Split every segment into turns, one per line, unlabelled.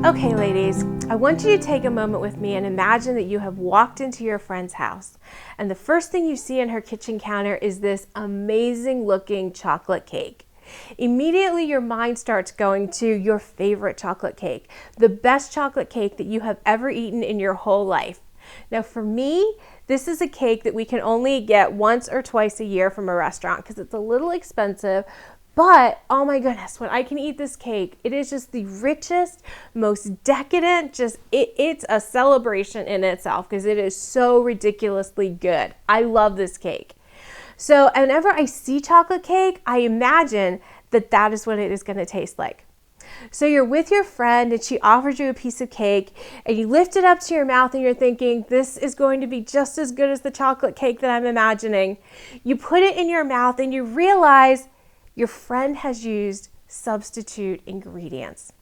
Okay, ladies, I want you to take a moment with me and imagine that you have walked into your friend's house, and the first thing you see on her kitchen counter is this amazing looking chocolate cake. Immediately your mind starts going to your favorite chocolate cake, the best chocolate cake that you have ever eaten in your whole life. Now for me, this is a cake that we can only get once or twice a year from a restaurant because it's a little expensive. But, oh my goodness, when I can eat this cake, it is just the richest, most decadent, it's a celebration in itself because it is so ridiculously good. I love this cake. So whenever I see chocolate cake, I imagine that that is what it is going to taste like. So you're with your friend and she offers you a piece of cake and you lift it up to your mouth and you're thinking, this is going to be just as good as the chocolate cake that I'm imagining. You put it in your mouth and you realize your friend has used substitute ingredients.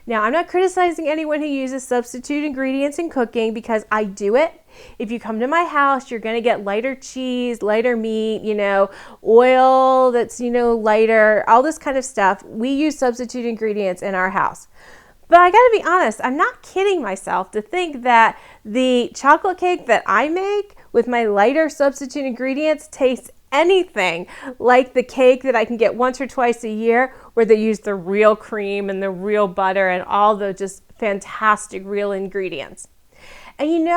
Now, I'm not criticizing anyone who uses substitute ingredients in cooking because I do it. If you come to my house, you're going to get lighter cheese, lighter meat, oil that's, lighter, all this kind of stuff. We use substitute ingredients in our house. But I got to be honest, I'm not kidding myself to think that the chocolate cake that I make with my lighter substitute ingredients tastes anything like the cake that I can get once or twice a year where they use the real cream and the real butter and all the just fantastic real ingredients. And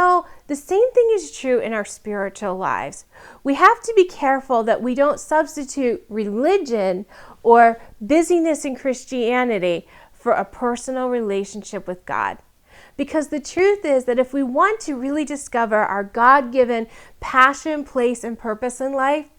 the same thing is true in our spiritual lives. We have to be careful that we don't substitute religion or busyness in Christianity for a personal relationship with God. Because the truth is that if we want to really discover our God-given passion, place, and purpose in life,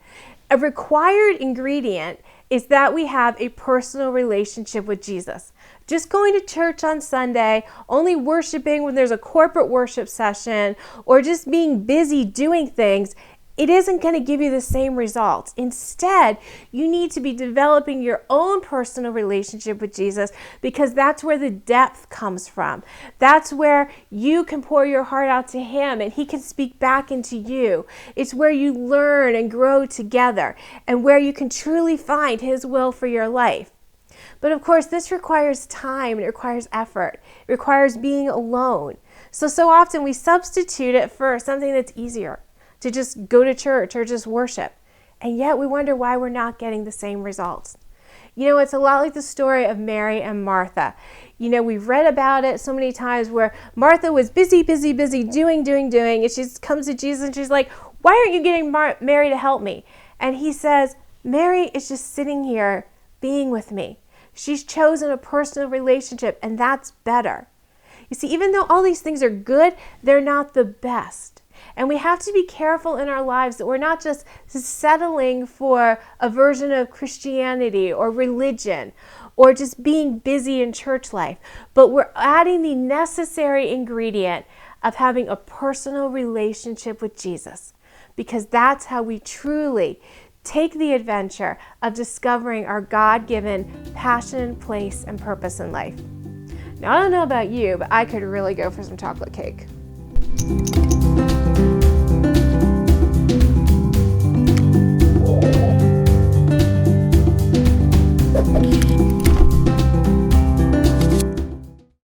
a required ingredient is that we have a personal relationship with Jesus. Just going to church on Sunday, only worshiping when there's a corporate worship session, or just being busy doing things, it isn't going to give you the same results. Instead, you need to be developing your own personal relationship with Jesus because that's where the depth comes from. That's where you can pour your heart out to Him and He can speak back into you. It's where you learn and grow together and where you can truly find His will for your life. But of course, this requires time and it requires effort. It requires being alone. So often we substitute it for something that's easier, to just go to church or just worship. And yet we wonder why we're not getting the same results. It's a lot like the story of Mary and Martha. We've read about it so many times where Martha was busy, doing. And she comes to Jesus and she's like, why aren't you getting Mary to help me? And He says, Mary is just sitting here being with me. She's chosen a personal relationship and that's better. You see, even though all these things are good, they're not the best. And we have to be careful in our lives that we're not just settling for a version of Christianity or religion or just being busy in church life, but we're adding the necessary ingredient of having a personal relationship with Jesus, because that's how we truly take the adventure of discovering our God-given passion, place, and purpose in life. Now, I don't know about you, but I could really go for some chocolate cake.